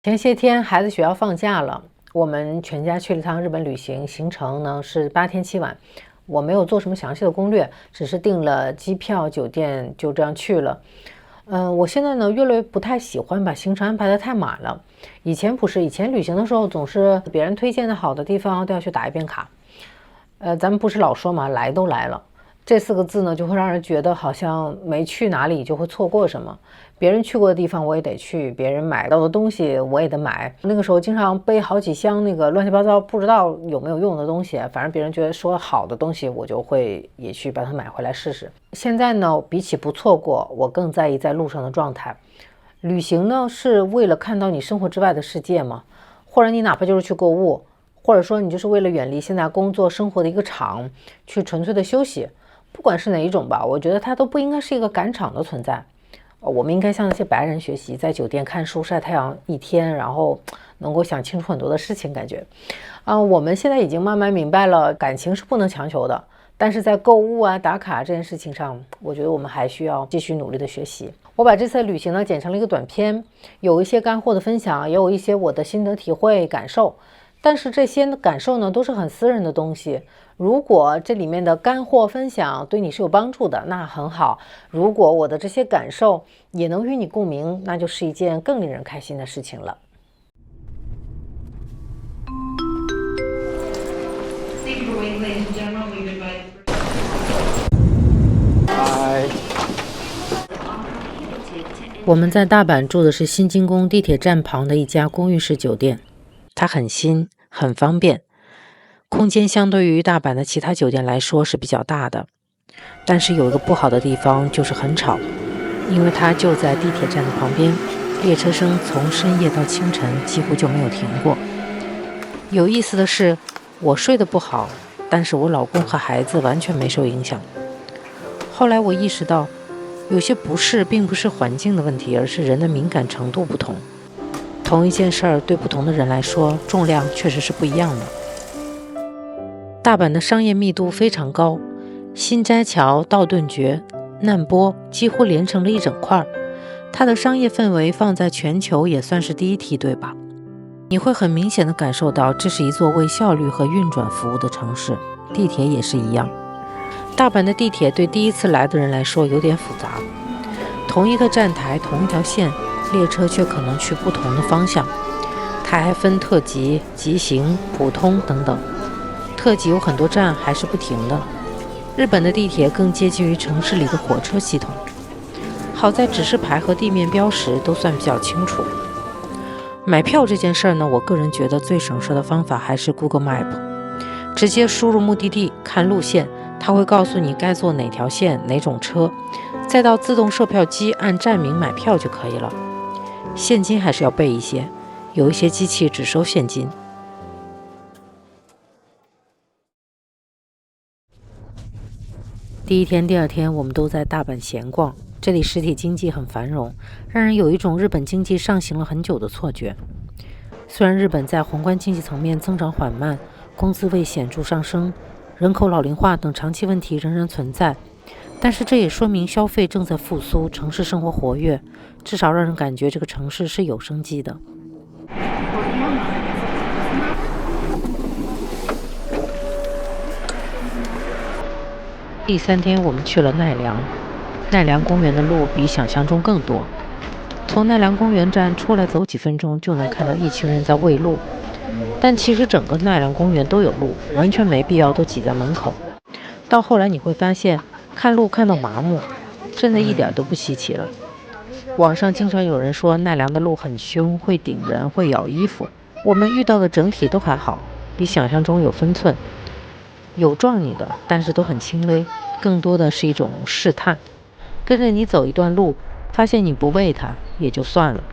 前些天孩子学校放假了，我们全家去了一趟日本旅行，行程呢是8天7晚。我没有做什么详细的攻略，只是订了机票、酒店，就这样去了。我现在呢越来越不太喜欢把行程安排得太满了。以前不是，以前旅行的时候总是别人推荐的好的地方都要去打一遍卡。咱们不是老说嘛，来都来了，这4个字呢就会让人觉得好像没去哪里就会错过什么。别人去过的地方我也得去，别人买到的东西我也得买。那个时候经常背好几箱那个乱七八糟不知道有没有用的东西，反正别人觉得说好的东西我就会也去把它买回来试试。现在呢，比起不错过，我更在意在路上的状态。旅行呢是为了看到你生活之外的世界嘛，或者你哪怕就是去购物，或者说你就是为了远离现在工作生活的一个场，去纯粹的休息。不管是哪一种吧，我觉得它都不应该是一个赶场的存在。我们应该向那些白人学习，在酒店看书晒太阳一天，然后能够想清楚很多的事情。感觉我们现在已经慢慢明白了，感情是不能强求的，但是在购物啊打卡这件事情上，我觉得我们还需要继续努力的学习。我把这次旅行呢剪成了一个短片，有一些干货的分享，也有一些我的心得体会感受，但是这些感受呢都是很私人的东西。如果这里面的干货分享对你是有帮助的，那很好。如果我的这些感受也能与你共鸣，那就是一件更令人开心的事情了。我们在大阪住的是新津宫地铁站旁的一家公寓式酒店，它很新，很方便。空间相对于大阪的其他酒店来说是比较大的，但是有一个不好的地方就是很吵，因为它就在地铁站的旁边，列车声从深夜到清晨几乎就没有停过。有意思的是，我睡得不好，但是我老公和孩子完全没受影响。后来我意识到，有些不适并不是环境的问题，而是人的敏感程度不同。同一件事儿对不同的人来说，重量确实是不一样的。大阪的商业密度非常高，新斋桥、道顿崛、难波几乎连成了一整块，它的商业氛围放在全球也算是第一梯队吧。你会很明显地感受到，这是一座为效率和运转服务的城市。地铁也是一样。大阪的地铁对第一次来的人来说有点复杂，同一个站台、同一条线，列车却可能去不同的方向。它还分特急、急行、普通等等。特急有很多站还是不停的。日本的地铁更接近于城市里的火车系统，好在指示牌和地面标识都算比较清楚。买票这件事呢，我个人觉得最省事的方法还是 Google Map， 直接输入目的地，看路线，它会告诉你该坐哪条线、哪种车，再到自动售票机按站名买票就可以了。现金还是要备一些，有一些机器只收现金。第一天、第二天，我们都在大阪闲逛。这里实体经济很繁荣，让人有一种日本经济上行了很久的错觉。虽然日本在宏观经济层面增长缓慢，工资未显著上升，人口老龄化等长期问题仍然存在，但是这也说明消费正在复苏，城市生活活跃，至少让人感觉这个城市是有生机的。第3天，我们去了奈良。奈良公园的路比想象中更多。从奈良公园站出来走几分钟，就能看到一群人在喂鹿。但其实整个奈良公园都有鹿，完全没必要都挤在门口。到后来你会发现，看鹿看到麻木，真的一点都不稀奇了。网上经常有人说奈良的鹿很凶，会顶人，会咬衣服。我们遇到的整体都还好，比想象中有分寸。有撞你的，但是都很轻微，更多的是一种试探。跟着你走一段路，发现你不喂它也就算了。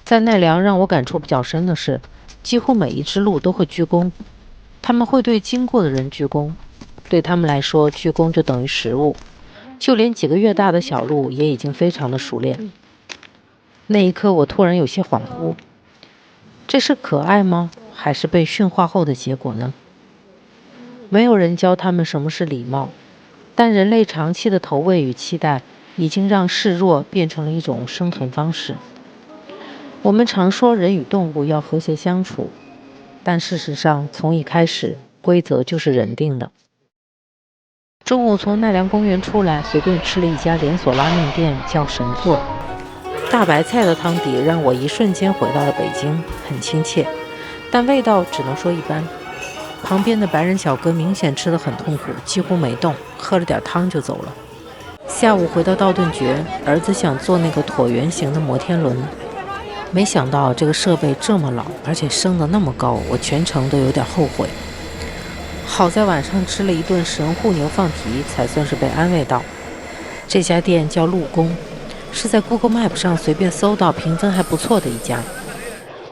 在奈良让我感触比较深的是，几乎每一只鹿都会鞠躬，他们会对经过的人鞠躬，对他们来说鞠躬就等于食物，就连几个月大的小鹿也已经非常的熟练。那一刻我突然有些恍惚，这是可爱吗？还是被驯化后的结果呢？没有人教他们什么是礼貌，但人类长期的投喂与期待已经让示弱变成了一种生存方式。我们常说人与动物要和谐相处，但事实上从一开始规则就是人定的。中午从奈良公园出来，随便吃了一家连锁拉面店，叫神作。大白菜的汤底让我一瞬间回到了北京，很亲切，但味道只能说一般。旁边的白人小哥明显吃得很痛苦，几乎没动，喝了点汤就走了。下午回到道顿崛，儿子想做那个椭圆形的摩天轮，没想到这个设备这么老，而且升得那么高，我全程都有点后悔。好在晚上吃了一顿神户牛放题，才算是被安慰到。这家店叫陆宫，是在 Google Map 上随便搜到评分还不错的一家。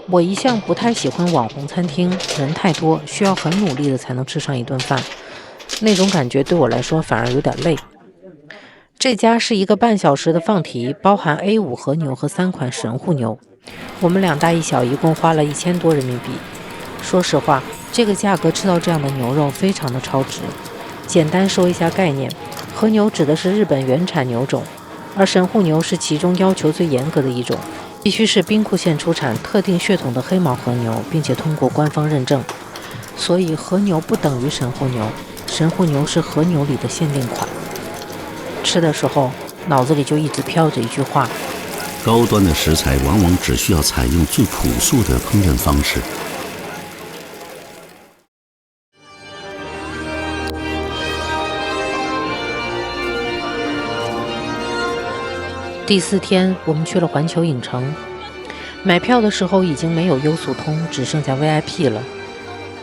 我一向不太喜欢网红餐厅，人太多，需要很努力的才能吃上一顿饭，那种感觉对我来说反而有点累。这家是一个半小时的放题，包含 A5 和牛和3款神户牛，我们2大1小一共花了1000多人民币。说实话，这个价格吃到这样的牛肉非常的超值。简单说一下概念，和牛指的是日本原产牛种，而神户牛是其中要求最严格的一种，必须是兵库县出产特定血统的黑毛和牛，并且通过官方认证。所以和牛不等于神户牛，神户牛是和牛里的限定款。吃的时候脑子里就一直飘着一句话：高端的食材往往只需要采用最朴素的烹饪方式。第4天，我们去了环球影城。买票的时候已经没有优速通，只剩下 VIP 了。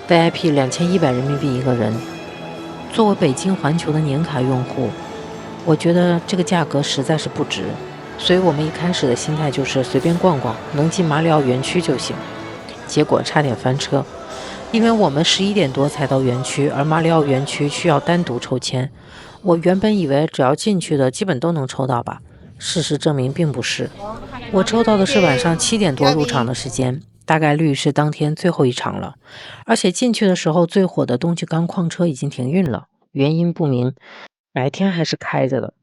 VIP 2100人民币一个人。作为北京环球的年卡用户，我觉得这个价格实在是不值，所以我们一开始的心态就是随便逛逛，能进马里奥园区就行。结果差点翻车，因为我们11点多才到园区，而马里奥园区需要单独抽签。我原本以为只要进去的基本都能抽到吧。事实证明并不是，我抽到的是晚上7点多入场的时间，大概率是当天最后一场了。而且进去的时候最火的东京钢矿车已经停运了，原因不明，白天还是开着的。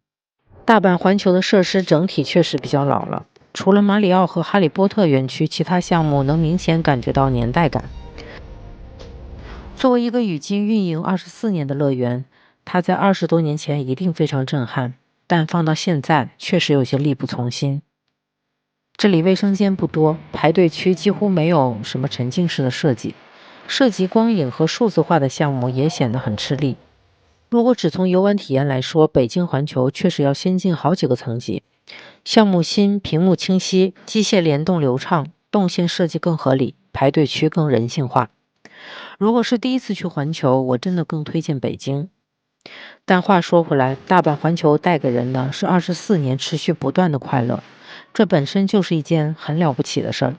大阪环球的设施整体确实比较老了，除了马里奥和哈利波特园区，其他项目能明显感觉到年代感。作为一个已经运营24年的乐园，它在20多年前一定非常震撼，但放到现在确实有些力不从心。这里卫生间不多，排队区几乎没有什么沉浸式的设计，涉及光影和数字化的项目也显得很吃力。如果只从游玩体验来说，北京环球确实要先进好几个层级，项目新，屏幕清晰，机械联动流畅，动线设计更合理，排队区更人性化。如果是第一次去环球，我真的更推荐北京。但话说回来，大阪环球带给人的是24年持续不断的快乐，这本身就是一件很了不起的事儿。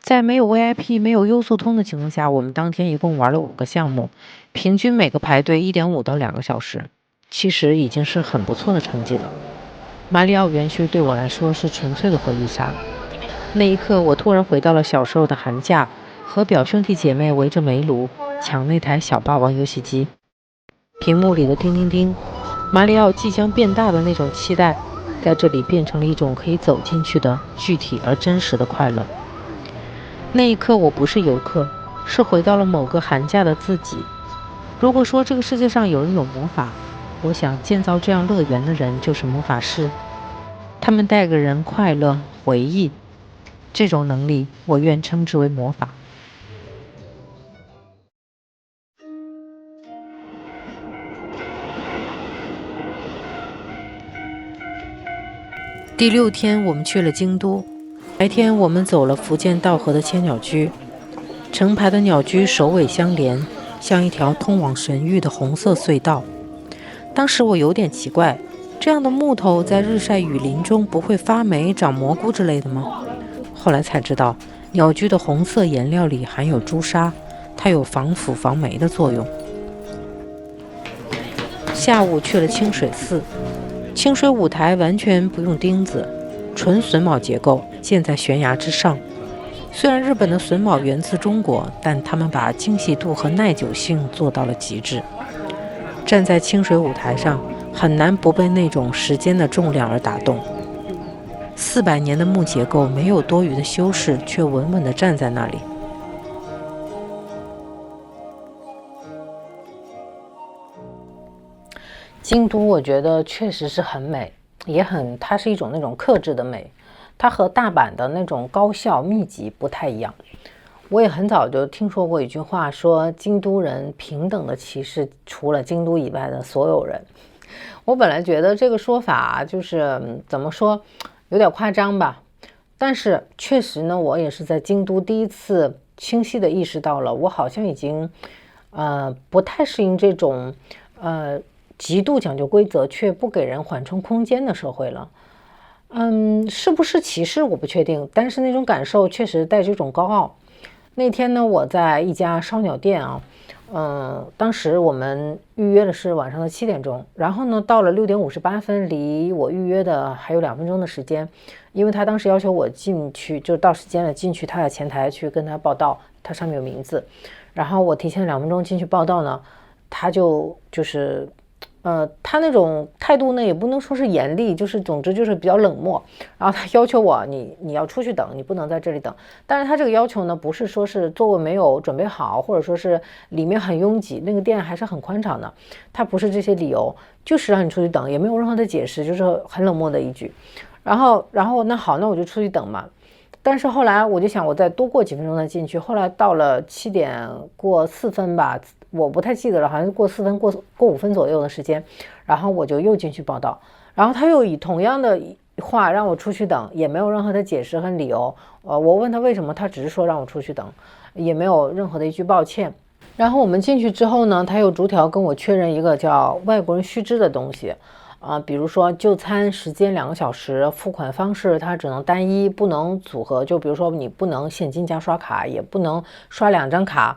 在没有 VIP 没有优速通的情况下，我们当天一共玩了5个项目，平均每个排队 1.5到2个小时，其实已经是很不错的成绩了。马里奥园区对我来说是纯粹的回忆杀，那一刻我突然回到了小时候的寒假，和表兄弟姐妹围着煤炉抢那台小霸王游戏机，屏幕里的叮叮叮，马里奥即将变大的那种期待，在这里变成了一种可以走进去的具体而真实的快乐。那一刻我不是游客，是回到了某个寒假的自己。如果说这个世界上有人有魔法，我想建造这样乐园的人就是魔法师，他们带给人快乐回忆，这种能力我愿称之为魔法。第6天我们去了京都，白天我们走了福建道和的千鸟居，成排的鸟居首尾相连，像一条通往神域的红色隧道。当时我有点奇怪，这样的木头在日晒雨淋中不会发霉长蘑菇之类的吗？后来才知道，鸟居的红色颜料里含有朱砂，它有防腐防霉的作用。下午去了清水寺，清水舞台完全不用钉子，纯榫卯结构，建在悬崖之上。虽然日本的榫卯源自中国，但他们把精细度和耐久性做到了极致。站在清水舞台上，很难不被那种时间的重量而打动。400年的木结构没有多余的修饰，却稳稳地站在那里。京都我觉得确实是很美，它是一种那种克制的美，它和大阪的那种高效密集不太一样。我也很早就听说过一句话，说京都人平等的歧视除了京都以外的所有人。我本来觉得这个说法就是怎么说有点夸张吧，但是确实呢，我也是在京都第一次清晰的意识到了，我好像已经不太适应这种极度讲究规则却不给人缓冲空间的社会了。是不是歧视我不确定，但是那种感受确实带着一种高傲。那天呢，我在一家烧鸟店当时我们预约的是晚上的7点钟，然后呢，到了6点58分，离我预约的还有2分钟的时间，因为他当时要求我进去，就到时间了进去他的前台去跟他报到，他上面有名字，然后我提前2分钟进去报到呢，他就是他那种态度呢，也不能说是严厉，就是总之就是比较冷漠。然后他要求我，你要出去等，你不能在这里等。但是他这个要求呢，不是说是座位没有准备好，或者说是里面很拥挤，那个店还是很宽敞的。他不是这些理由，就是让你出去等，也没有任何的解释，就是很冷漠的一句。然后那好，那我就出去等嘛。但是后来我就想，我再多过几分钟再进去。后来到了7点过4分吧，我不太记得了，好像是过4分过5分左右的时间，然后我就又进去报到，然后他又以同样的话让我出去等，也没有任何的解释和理由。我问他为什么，他只是说让我出去等，也没有任何的一句抱歉。然后我们进去之后呢，他又逐条跟我确认一个叫外国人须知的东西。比如说就餐时间2个小时，付款方式它只能单一，不能组合。就比如说你不能现金加刷卡，也不能刷2张卡。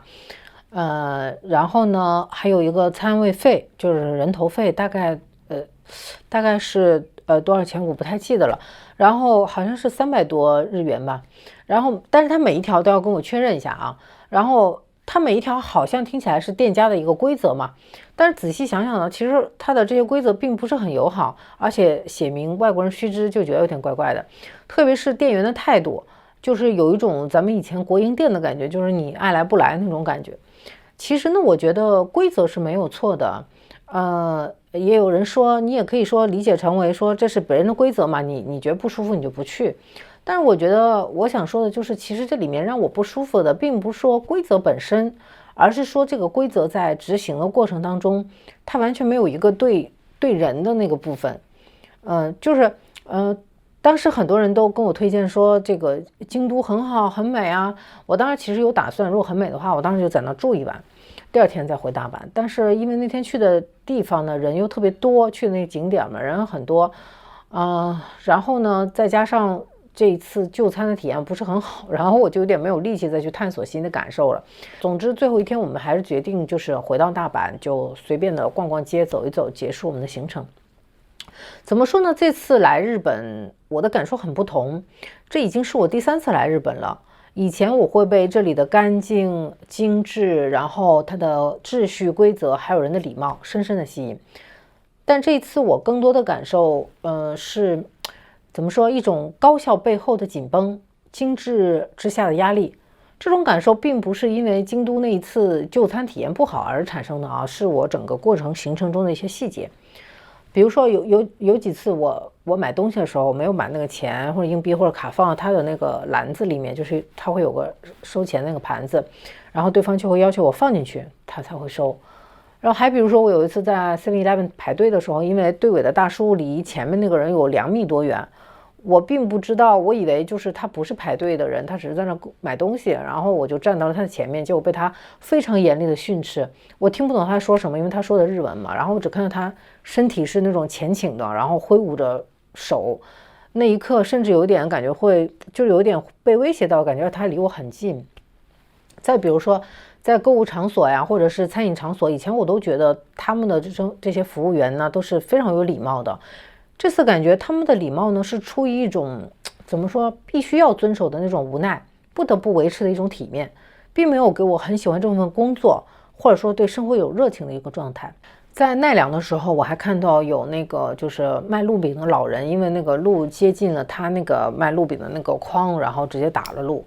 然后呢，还有一个餐位费，就是人头费，大概是多少钱我不太记得了。然后好像是300多日元吧。然后但是他每一条都要跟我确认一下啊。然后他每一条好像听起来是店家的一个规则嘛，但是仔细想想呢，其实他的这些规则并不是很友好，而且写明外国人须知就觉得有点怪怪的。特别是店员的态度，就是有一种咱们以前国营店的感觉，就是你爱来不来那种感觉。其实呢，我觉得规则是没有错的。也有人说，你也可以说理解成为说这是别人的规则嘛，你觉得不舒服你就不去。但是我觉得我想说的就是，其实这里面让我不舒服的并不是说规则本身，而是说这个规则在执行的过程当中，它完全没有一个对人的那个部分。当时很多人都跟我推荐说这个京都很好很美啊，我当时其实有打算，如果很美的话，我当时就在那住一晚，第2天再回大阪。但是因为那天去的地方呢，人又特别多，去的那个景点嘛，人很多，然后呢，再加上这一次就餐的体验不是很好，然后我就有点没有力气再去探索新的感受了。总之最后一天我们还是决定就是回到大阪，就随便的逛逛街走一走，结束我们的行程。怎么说呢，这次来日本我的感受很不同，这已经是我第3次来日本了。以前我会被这里的干净精致，然后它的秩序规则还有人的礼貌深深的吸引，但这一次我更多的感受是怎么说，一种高效背后的紧绷，精致之下的压力。这种感受并不是因为京都那一次就餐体验不好而产生的啊，是我整个过程行程中的一些细节。比如说有几次我买东西的时候，我没有把那个钱或者硬币或者卡放到他的那个篮子里面，就是他会有个收钱那个盘子，然后对方就会要求我放进去他才会收。然后还比如说我有一次在 7-Eleven 排队的时候，因为队尾的大叔离前面那个人有2米多远，我并不知道，我以为就是他不是排队的人，他只是在那买东西，然后我就站到了他的前面，结果被他非常严厉的训斥。我听不懂他说什么，因为他说的日文嘛，然后我只看到他身体是那种前倾的，然后挥舞着手，那一刻甚至有点感觉就有点被威胁到，感觉他离我很近。再比如说在购物场所呀，或者是餐饮场所，以前我都觉得他们的这些服务员呢都是非常有礼貌的，这次感觉他们的礼貌呢是出于一种怎么说必须要遵守的那种无奈，不得不维持的一种体面，并没有给我很喜欢这份工作或者说对生活有热情的一个状态。在奈良的时候，我还看到有那个就是卖路饼的老人，因为那个路接近了他那个卖路饼的那个筐，然后直接打了路。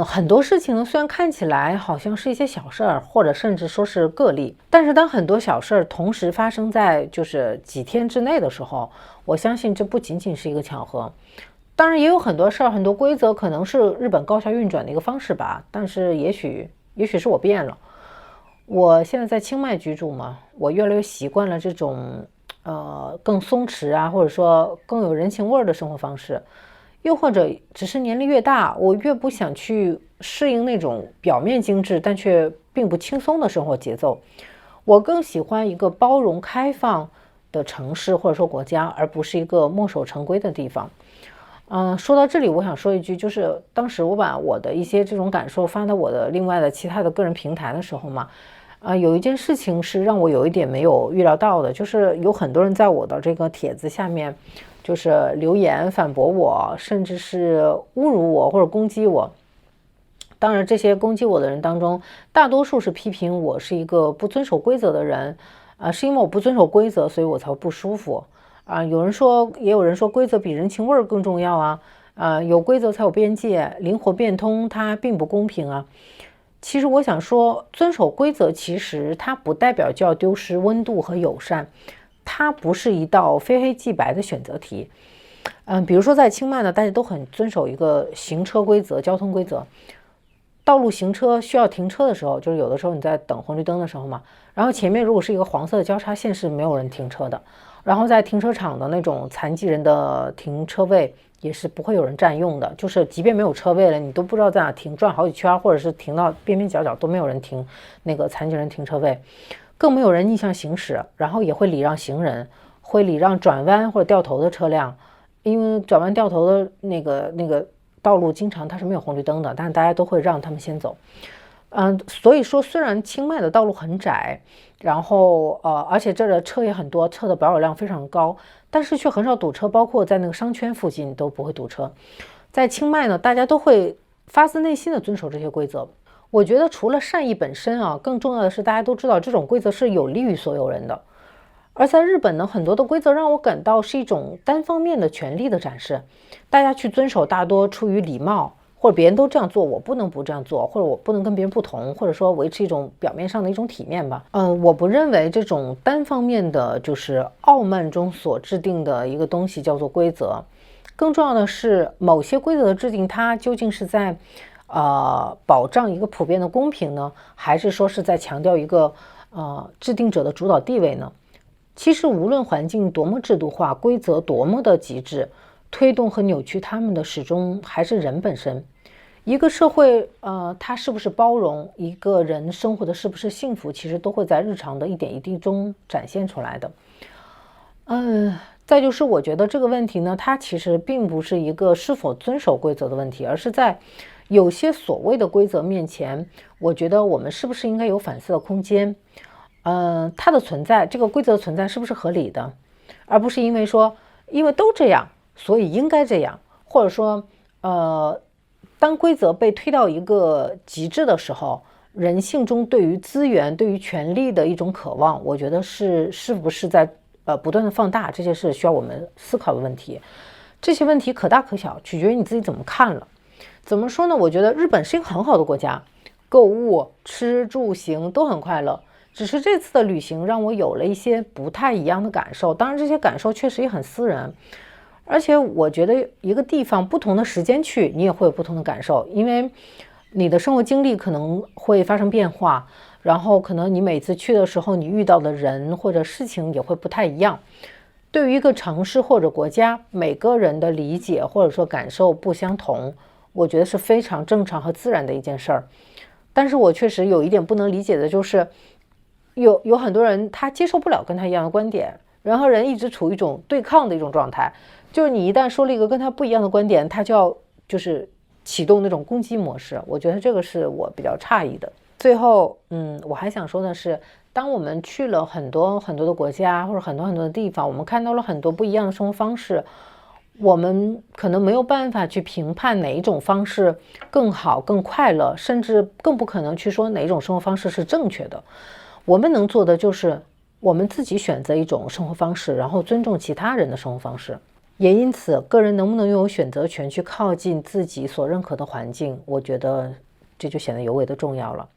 很多事情虽然看起来好像是一些小事儿，或者甚至说是个例，但是当很多小事儿同时发生在就是几天之内的时候，我相信这不仅仅是一个巧合。当然也有很多事儿、很多规则可能是日本高效运转的一个方式吧，但是也许是我变了。我现在在清迈居住嘛，我越来越习惯了这种更松弛啊，或者说更有人情味儿的生活方式。又或者只是年龄越大，我越不想去适应那种表面精致但却并不轻松的生活节奏。我更喜欢一个包容开放的城市或者说国家，而不是一个墨守成规的地方。说到这里，我想说一句，就是当时我把我的一些这种感受发到我的另外的其他的个人平台的时候嘛，有一件事情是让我有一点没有预料到的，就是有很多人在我的这个帖子下面就是留言反驳我，甚至是侮辱我或者攻击我。当然这些攻击我的人当中，大多数是批评我是一个不遵守规则的人，是因为我不遵守规则，所以我才会不舒服。有人说，也有人说规则比人情味儿更重要啊，有规则才有边界，灵活变通它并不公平啊。其实我想说，遵守规则其实它不代表就要丢失温度和友善，它不是一道非黑即白的选择题。比如说在清迈呢，大家都很遵守一个行车规则、交通规则。道路行车需要停车的时候，就是有的时候你在等红绿灯的时候嘛，然后前面如果是一个黄色的交叉线，是没有人停车的。然后在停车场的那种残疾人的停车位也是不会有人占用的，就是即便没有车位了，你都不知道在哪停，转好几圈，或者是停到边边角角都没有人停那个残疾人停车位，更没有人逆向行驶，然后也会礼让行人，会礼让转弯或者掉头的车辆，因为转弯掉头的那个道路经常它是没有红绿灯的，但是大家都会让他们先走。所以说虽然清迈的道路很窄，然后而且这儿的车也很多，车的保有量非常高，但是却很少堵车，包括在那个商圈附近都不会堵车。在清迈呢，大家都会发自内心的遵守这些规则。我觉得除了善意本身更重要的是大家都知道这种规则是有利于所有人的。而在日本呢，很多的规则让我感到是一种单方面的权利的展示，大家去遵守大多出于礼貌，或者别人都这样做，我不能不这样做，或者我不能跟别人不同，或者说维持一种表面上的一种体面吧。我不认为这种单方面的就是傲慢中所制定的一个东西叫做规则。更重要的是，某些规则的制定，它究竟是在保障一个普遍的公平呢，还是说是在强调一个制定者的主导地位呢？其实无论环境多么制度化，规则多么的极致，推动和扭曲他们的始终还是人本身。一个社会它是不是包容，一个人生活的是不是幸福，其实都会在日常的一点一滴中展现出来的。再就是我觉得这个问题呢，它其实并不是一个是否遵守规则的问题，而是在有些所谓的规则面前，我觉得我们是不是应该有反思的空间。它的存在，这个规则的存在是不是合理的，而不是因为说因为都这样所以应该这样，或者说当规则被推到一个极致的时候，人性中对于资源对于权力的一种渴望，我觉得是不是在不断的放大，这些是需要我们思考的问题。这些问题可大可小，取决于你自己怎么看了。怎么说呢，我觉得日本是一个很好的国家，购物吃住行都很快乐，只是这次的旅行让我有了一些不太一样的感受，当然这些感受确实也很私人，而且我觉得一个地方不同的时间去你也会有不同的感受，因为你的生活经历可能会发生变化，然后可能你每次去的时候你遇到的人或者事情也会不太一样。对于一个城市或者国家，每个人的理解或者说感受不相同，我觉得是非常正常和自然的一件事儿。但是我确实有一点不能理解的就是有很多人他接受不了跟他一样的观点，然后人一直处于一种对抗的一种状态，就是你一旦说了一个跟他不一样的观点，他就要就是启动那种攻击模式，我觉得这个是我比较诧异的。最后我还想说的是，当我们去了很多很多的国家或者很多很多的地方，我们看到了很多不一样的生活方式，我们可能没有办法去评判哪一种方式更好更快乐，甚至更不可能去说哪一种生活方式是正确的。我们能做的就是我们自己选择一种生活方式，然后尊重其他人的生活方式。也因此，个人能不能拥有选择权去靠近自己所认可的环境，我觉得这就显得尤为的重要了。